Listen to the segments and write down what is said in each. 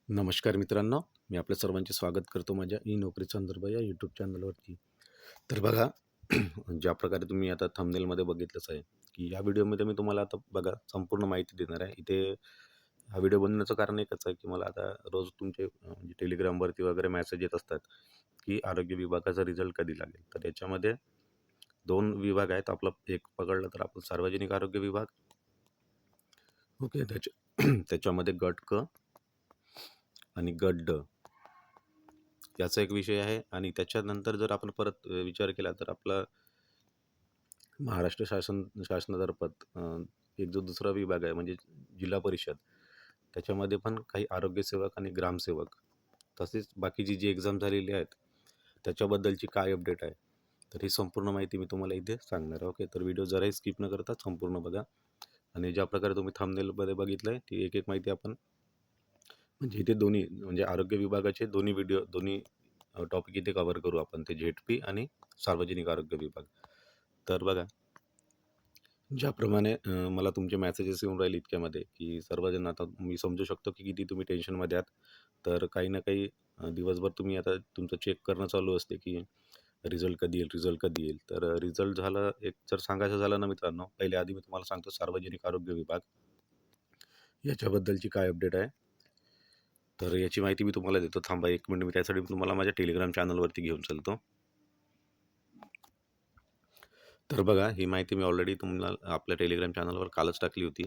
नमस्कार मित्रांनो, मी आपल्या सर्वांचे स्वागत करतो माझ्या ई नोकरी संदर्भ या यूट्यूब चॅनलवरती. तर बघा, ज्या प्रकारे तुम्ही आता थंबनेलमध्ये बघितलंच आहे, की या व्हिडिओमध्ये मी तुम्हाला आता बघा संपूर्ण माहिती देणार आहे. इथे हा व्हिडिओ बनवण्याचं कारण एकच आहे, की मला आता रोज तुमचे म्हणजे टेलिग्रामवरती वगैरे मेसेज येत असतात, की आरोग्य विभागाचा रिझल्ट कधी लागेल. तर याच्यामध्ये 2 विभाग आहेत. आपलं एक पकडलं तर आपण सार्वजनिक आरोग्य विभाग, ओके. त्याच्यामध्ये गट क आणि गट ड याचा एक विषय आहे आणि त्याच्यानंतर जर आपण परत विचार केला तर आपला महाराष्ट्र शासनातर्फत एक जो दुसरा विभाग आहे म्हणजे जिल्हा परिषद, त्याच्यामध्ये पण काही आरोग्यसेवक आणि ग्रामसेवक तसेच बाकीची जी एक्झाम झालेली आहेत त्याच्याबद्दलची काय अपडेट आहे, तर ही संपूर्ण माहिती मी तुम्हाला इथे सांगणार आहे. ओके, तर व्हिडिओ जराही स्किप न करता संपूर्ण बघा. आणि ज्या प्रकारे तुम्ही थंबनेलमध्ये बघितलं आहे ती एक एक माहिती आपण म्हणजे इथे दोन्ही म्हणजे आरोग्य विभागाचे दोन्ही व्हिडिओ दोन्ही टॉपिक इथे कव्हर करू आपण, ते झेडपी आणि सार्वजनिक आरोग्य विभाग. तर बघा, ज्याप्रमाणे मला तुमचे मेसेजेस येऊन राहिले इतक्यामध्ये, की सर्वजण आता मी समजू शकतो की किती तुम्ही टेन्शनमध्ये आहात. तर काही ना काही दिवसभर तुम्ही आता तुमचं चेक करणं चालू असते, की रिझल्ट कधी येईल, रिझल्ट कधी येईल. तर रिझल्ट झालं एक जर सांगायचं झालं ना मित्रांनो, पहिले आधी मी तुम्हाला सांगतो सार्वजनिक आरोग्य विभाग याच्याबद्दलची काय अपडेट आहे. तर याची माहिती मी तुम्हाला देतो. थांबा 1 मिनिट, मी त्यासाठी तुम्हाला माझ्या टेलिग्राम चॅनलवरती घेऊन चालतो. तर बघा, ही माहिती मी ऑलरेडी तुम्हाला आपल्या टेलिग्राम चॅनलवर कालच टाकली होती.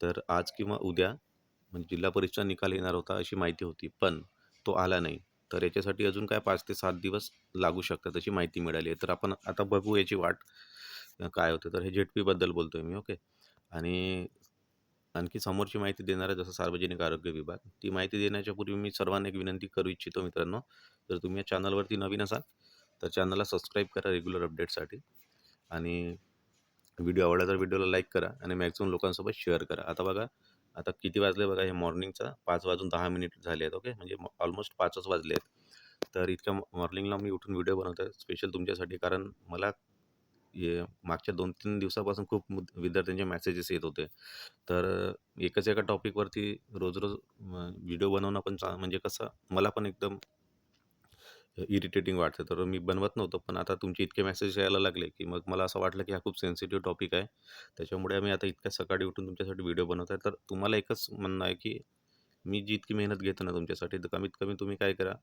तर आज किंवा उद्या म्हणजे जिल्हा परिषदचा निकाल येणार होता अशी माहिती होती, पण तो आला नाही. तर याच्यासाठी अजून काय 5 ते 7 दिवस लागू शकतात अशी माहिती मिळाली आहे. तर आपण आता बघू याची वाट काय होते. तर हे झेडपीबद्दल बोलतोय मी, ओके. आणि आणखी समोरची माहिती देणार आहे जसं सार्वजनिक आरोग्य विभाग. ती माहिती देण्याच्या पूर्वी मी सर्वांना एक विनंती करू इच्छितो मित्रांनो, जर तुम्ही या चॅनलवरती नवीन असाल तर चॅनलला सबस्क्राईब करा रेग्युलर अपडेटसाठी. आणि व्हिडिओ आवडला तर व्हिडिओला लाईक करा आणि मॅक्सिमम लोकांसोबत शेअर करा. आता बघा, आता किती वाजले बघा, हे मॉर्निंगचा 5:10 झाले आहेत, ओके. म्हणजे ऑलमोस्ट 5च वाजले आहेत. तर इतक्या मॉर्निंगला मी उठून व्हिडिओ बनवतो आहे स्पेशल तुमच्यासाठी, कारण मला हे मागच्या 2-3 दिवसापासून खूप विद्यार्थ्यांचे मेसेजेस येत होते. तर एकच एका टॉपिकवरती रोज-रोज व्हिडिओ बनवणं पण म्हणजे कसं मला पण एकदम इरिटेटिंग वाटतं. तर मी बनवत नव्हतो. पण आता तुमचे इतके मेसेज यायला लागले, की मग मला असं वाटलं, की हा खूप सेन्सिटिव्ह टॉपिक आहे. त्याच्यामुळे आम्ही आता इतक्या सकाळी उठून तुमच्यासाठी व्हिडिओ बनवत आहे. तर तुम्हाला एकच म्हणणं आहे, की मी जी इतकी मेहनत घेतो ना तुमच्यासाठी, तर कमीत कमी तुम्ही काय करा,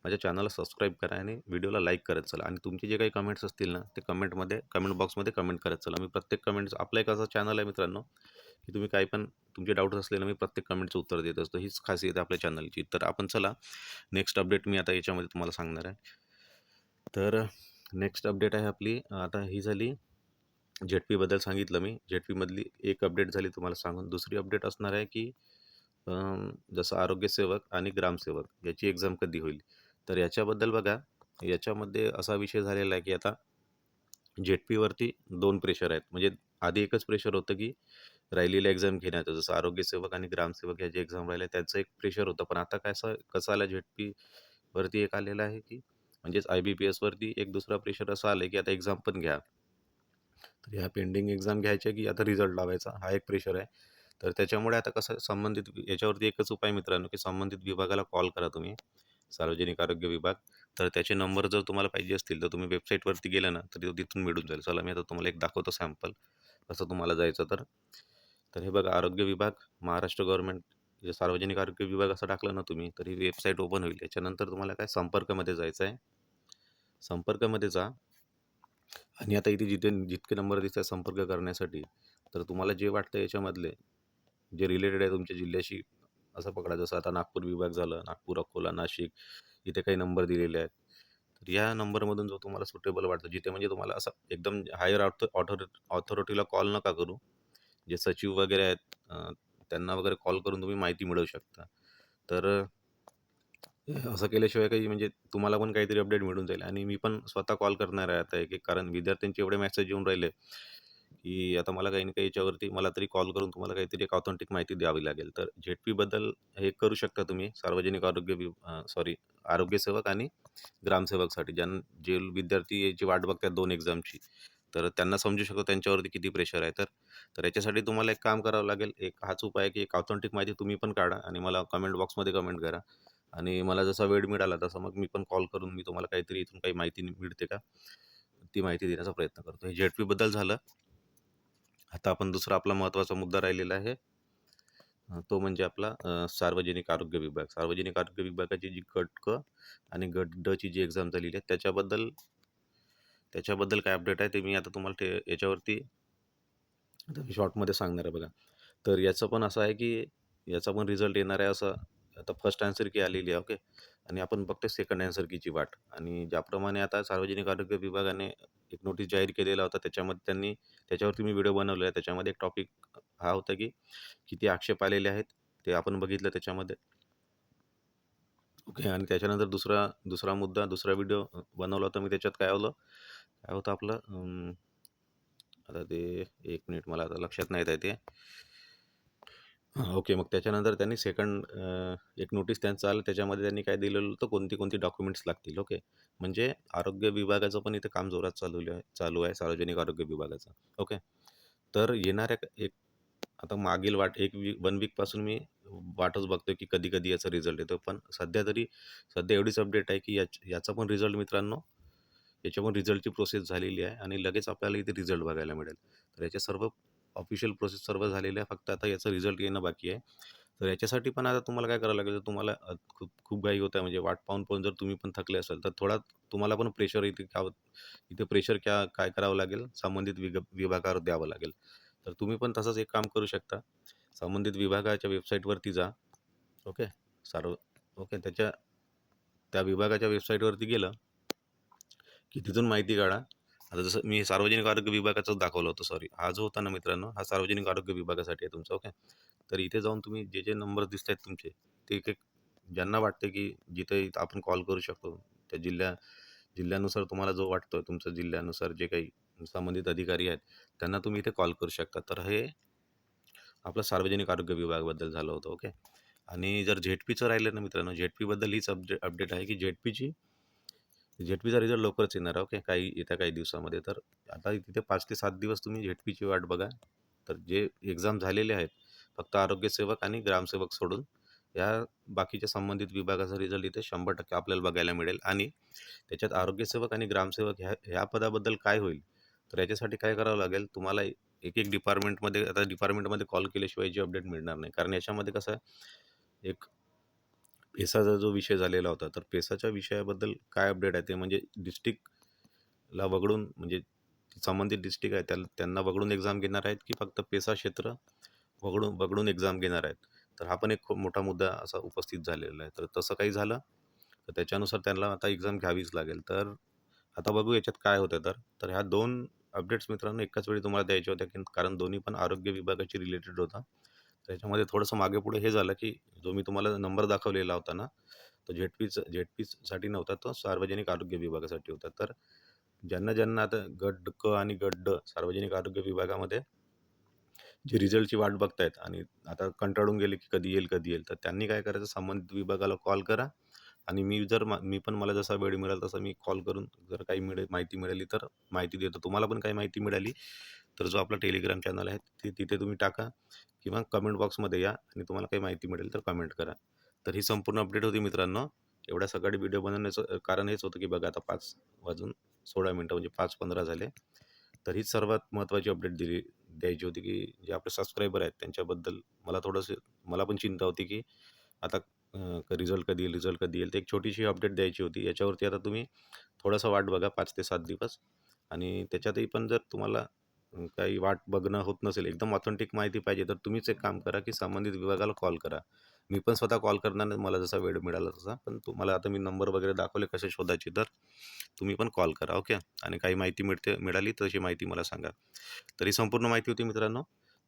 माझ्या चॅनलला सबस्क्राईब करा आणि व्हिडिओला लाईक करत चला. आणि तुमचे जे काही कमेंट्स असतील ना, ते कमेंट बॉक्समध्ये कमेंट करत चला. मी प्रत्येक कमेंट्स, आपला एक असा चॅनल आहे मित्रांनो, की तुम्ही काही पण तुमचे डाऊट्स असले ना, मी प्रत्येक कमेंटचं उत्तर देत असतो. हीच खासियत आहे आपल्या चॅनलची. तर आपण चला, नेक्स्ट अपडेट मी आता याच्यामध्ये तुम्हाला सांगणार आहे. तर नेक्स्ट अपडेट आहे आपली, आता ही झाली झेडपीबद्दल सांगितलं मी. झेडपीमधली एक अपडेट झाली तुम्हाला सांगून. दुसरी अपडेट असणार आहे, की जसं आरोग्यसेवक आणि ग्रामसेवक याची एक्झाम कधी होईल. तर याच्याबद्दल बघा, याच्यामध्ये असा विषय झालेला आहे, की आता झेडपीवरती 2 प्रेशर आहेत. म्हणजे आधी एकच प्रेशर होतं, की राहिलेल्या एक्झाम घेण्याचं. जसं आरोग्यसेवक आणि ग्रामसेवक ह्या एक्झाम राहिल्या त्याचं एक प्रेशर होतं. पण आता कसं आलं झेडपीवरती एक आलेलं आहे, की म्हणजेच IBPSवरती एक दुसरा प्रेशर असं आलं, की आता एक्झाम पण घ्या. तर ह्या पेंडिंग एक्झाम घ्यायच्या, की आता रिझल्ट लावायचा, हा एक प्रेशर आहे. तर त्याच्यामुळे आता कसं संबंधित याच्यावरती एकच उपाय मित्रांनो, की संबंधित विभागाला कॉल करा तुम्ही, सार्वजनिक आरोग्य विभाग. तर त्याचे नंबर जर तुम्हाला पाहिजे असतील, तर तुम्ही वेबसाईटवरती गेला ना, तर तिथून मिळून जाईल. चला मी आता तुम्हाला एक दाखवतो सॅम्पल, कसं तुम्हाला जायचं तर. तर हे बघा, आरोग्य विभाग, महाराष्ट्र गव्हर्नमेंट, जे सार्वजनिक आरोग्य विभाग असं टाकलं ना तुम्ही, तर ही वेबसाईट ओपन होईल. याच्यानंतर तुम्हाला काय संपर्कमध्ये जायचं आहे. संपर्कमध्ये जा आणि आता इथे जितके नंबर दिसतात संपर्क करण्यासाठी, तर तुम्हाला जे वाटतं याच्यामधले जे रिलेटेड आहे तुमच्या जिल्ह्याशी, असं पकडा. जसं आता नागपूर विभाग झालं, नागपूर, अकोला, नाशिक, इथे काही नंबर दिलेले आहेत. तर या नंबरमधून जो तुम्हाला सुटेबल वाटतो, जिथे म्हणजे तुम्हाला असं एकदम हायर ऑथॉरिटीला कॉल नका करू. जे सचिव वगैरे आहेत, त्यांना वगैरे कॉल करून तुम्ही माहिती मिळवू शकता. तर असं केल्याशिवाय काही म्हणजे तुम्हाला पण काहीतरी अपडेट मिळून जाईल. आणि मी पण स्वतः कॉल करणार आहे आता एक-एक, कारण विद्यार्थ्यांचे एवढे मेसेज येऊन राहिले, की आता मला काही ना काही याच्यावरती मला तरी कॉल करून तुम्हाला काहीतरी एक ऑथेंटिक माहिती द्यावी लागेल. तर झेडपीबद्दल हे करू शकता तुम्ही, सार्वजनिक सॉरी, आरोग्यसेवक आणि ग्रामसेवकसाठी जे विद्यार्थी याची वाट बघतात 2 एक्झामची. तर त्यांना समजू शकतो त्यांच्यावरती किती प्रेशर आहे. तर तर याच्यासाठी तुम्हाला एक काम करावं लागेल. एक हाच उपाय आहे, की एक ऑथेंटिक माहिती तुम्ही पण काढा आणि मला कमेंट बॉक्समध्ये कमेंट करा. आणि मला जसा वेळ मिळाला तसा मग मी पण कॉल करून मी तुम्हाला काहीतरी इथून काही माहिती मिळते का, ती माहिती देण्याचा प्रयत्न करतो. हे झेड-पीबद्दल झालं. आता आपण दुसरा आपला महत्त्वाचा मुद्दा राहिलेला आहे. तो म्हणजे आपला सार्वजनिक आरोग्य विभाग. सार्वजनिक आरोग्य विभागाची जी गट क आणि गट ड ची जी एक्झाम झालेली आहे त्याच्याबद्दल काय अपडेट आहे ते मी आता तुम्हाला याच्यावरती आता मी शॉर्टमध्ये सांगणार आहे बघा. तर याचं पण असं आहे, की याचा पण रिझल्ट येणार आहे असं. आता फर्स्ट आन्सर की आलेली आहे, ओके. आणि आपण बघतोय सेकंड आन्सर कीची वाट. आणि ज्याप्रमाणे आता सार्वजनिक आरोग्य विभागाने एक नोटीस जाहीर केलेला होता, त्याच्यामध्ये त्याच्यावरती मी व्हिडिओ बनवलेला आहे. त्याच्यामध्ये एक टॉपिक हा होता, की किती आक्षेप आलेले आहेत, ते आपण बघितलं त्याच्यामध्ये. ओके. आणि त्याच्यानंतर दुसरा मुद्दा, दुसरा व्हिडिओ बनवला होता मी. त्याच्यात काय होतं आपलं आता ते 1 मिनिट मला आता लक्षात नाही येत आहे ते. हां, ओके. मग त्याच्यानंतर त्यांनी एक नोटीस त्यांचं आलं. त्याच्यामध्ये त्यांनी काय दिलेलं होतं, कोणती डॉक्युमेंट्स लागतील. ओके. म्हणजे आरोग्य विभागाचं पण इथे काम जोरात चालू आहे सार्वजनिक आरोग्य विभागाचं. ओके. तर येणाऱ्या एक आता मागील 1 वीकपासून मी वाटच बघतोय, की कधी-कधी याचा रिझल्ट येतो. पण सध्या एवढीच अपडेट आहे, की याचा पण रिझल्ट मित्रांनो, याच्या पण रिझल्टची प्रोसेस झालेली आहे आणि लगेच आपल्याला इथे रिझल्ट बघायला मिळेल. तर याच्या सर्व ऑफिशियल प्रोसेस सर्व झालेल्या आहे. फक्त आता याचं रिझल्ट येणं बाकी आहे. तर याच्यासाठी पण आता तुम्हाला काय करावं लागेल, जर तुम्हाला खूप खूप घाई होत आहे, म्हणजे वाट पाहून जर तुम्ही पण थकले असाल, तर थोडा तुम्हाला पण प्रेशर इथे प्रेशर काय करावं लागेल, संबंधित विभागावर द्यावं लागेल. तर तुम्ही पण तसंच एक काम करू शकता. संबंधित विभागाच्या वेबसाईटवरती जा. ओके. सार्व ओके. त्या विभागाच्या वेबसाईटवरती गेलं, की तिथून माहिती काढा. आता जसं मी सार्वजनिक आरोग्य विभागाचंच दाखवलं होतं, सॉरी. हा जो होता ना मित्रांनो, हा सार्वजनिक आरोग्य विभागासाठी आहे तुमचा, ओके. तर इथे जाऊन तुम्ही जे नंबर दिसत आहेत तुमचे, ते एक-एक ज्यांना वाटते, की जिथे आपण कॉल करू शकतो, त्या जिल्ह्यानुसार तुम्हाला जो वाटतोय, तुमच्या जिल्ह्यानुसार जे काही संबंधित अधिकारी आहेत, त्यांना तुम्ही इथे कॉल करू शकता. तर हे आपलं सार्वजनिक आरोग्य विभागाबद्दल झालं होतं, ओके. आणि जर झेड-पीचं राहिलं ना मित्रांनो, झेड-पीबद्दल हीच अपडेट आहे, की झेड-पीचा रिझल्ट लवकरच येणार आहे, ओके. येत्या काही दिवसामध्ये. तर आता तिथे 5 ते 7 दिवस तुम्ही झेड-पीची वाट बघा. तर जे एक्झाम झालेले आहेत, फक्त आरोग्यसेवक आणि ग्रामसेवक सोडून, या बाकीच्या संबंधित विभागाचा रिझल्ट इथे 100% आपल्याला बघायला मिळेल. आणि त्याच्यात आरोग्यसेवक आणि ग्रामसेवक ह्या पदाबद्दल काय होईल, तर याच्यासाठी काय करावं लागेल तुम्हाला, एक डिपार्टमेंटमध्ये कॉल केल्याशिवाय याची अपडेट मिळणार नाही. कारण याच्यामध्ये कसं आहे, एक पेसाचा जो विषय झालेला होता, तर पेसाच्या विषयाबद्दल काय अपडेट आहे ते म्हणजे डिस्ट्रिक्टला वगळून, म्हणजे संबंधित डिस्ट्रिक्ट आहे त्यांना वगळून एक्झाम घेणार आहेत, की फक्त पेसा क्षेत्र वगळून वगळून एक्झाम घेणार आहेत. तर हा पण एक खूप मोठा मुद्दा असा उपस्थित झालेला आहे. तर तसं काही झालं, तर त्याच्यानुसार त्यांना आता एक्झाम घ्यावीच लागेल. तर आता बघू याच्यात काय होतं तर. तर ह्या 2 अपडेट्स मित्रांनो एकाच वेळी तुम्हाला द्यायच्या होत्या, कारण दोन्ही पण आरोग्य विभागाशी रिलेटेड होता. त्याच्यामध्ये थोडंसं मागे-पुढे हे झालं, की जो मी तुम्हाला नंबर दाखवलेला होता ना, तो झेड-पीसाठी नव्हता, तो सार्वजनिक आरोग्य विभागासाठी होता. तर ज्यांना आता गट क आणि गट ड सार्वजनिक आरोग्य विभागामध्ये जे रिझल्टची वाट बघतायत आणि आता कंटाळून गेले, की कधी येईल, कधी येईल. तर त्यांनी काय करायचं, संबंधित विभागाला कॉल करा आणि मी पण मला जसा वेळ मिळेल तसा मी कॉल करून जर काही माहिती मिळाली तर माहिती देतो. तुम्हाला पण काही माहिती मिळाली, तर जो आपला टेलिग्राम चॅनल आहे तिथे तुम्ही टाका किंवा कमेंट बॉक्समध्ये या आणि तुम्हाला काही माहिती मिळेल तर कमेंट करा. तर ही संपूर्ण अपडेट होती मित्रांनो. एवढ्या सकाळी व्हिडिओ बनवण्याचं कारण हेच होतं, की बघा आता 5:16 म्हणजे 5:15 झाले. तर हीच सर्वात महत्त्वाची अपडेट द्यायची होती, की जे आपले सबस्क्रायबर आहेत त्यांच्याबद्दल मला पण चिंता होती, की आता रिझल्ट कधी येईल. तर एक छोटीशी अपडेट द्यायची होती. याच्यावरती आता तुम्ही थोडासा वाट बघा 5 ते 7 दिवस. आणि त्याच्यातही पण जर तुम्हाला काही वाट बघणं होत नसेल, एकदम ऑथेंटिक माहिती पाहिजे, तर तुम्हीच एक काम करा, की संबंधित विभागाला कॉल करा. मी पण स्वतः कॉल करणार नाही, मला जसा वेळ मिळाला तसा. पण तुम्हाला आता मी नंबर वगैरे दाखवले कसे शोधायचे, तर तुम्ही पण कॉल करा, ओके. आणि काही माहिती मिळाली तर तशी माहिती मला सांगा. तर ही संपूर्ण माहिती होती मित्रांनो.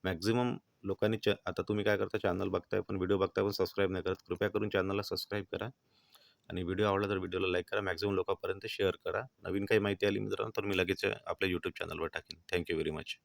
मॅक्सिमम लोकांनी आता तुम्ही काय करता, चॅनल बघताय पण व्हिडिओ बघताय पण सबस्क्राईब नाही करत. कृपया करून चॅनलला सबस्क्राईब करा आणि व्हिडिओ आवडला तर व्हिडिओला लाईक करा. मॅक्सिमम लोकांपर्यंत शेअर करा. नवीन काही माहिती आली मित्रांनो तर मी लगेच आपल्या यूट्यूब चॅनलवर टाकेन. Thank you very much.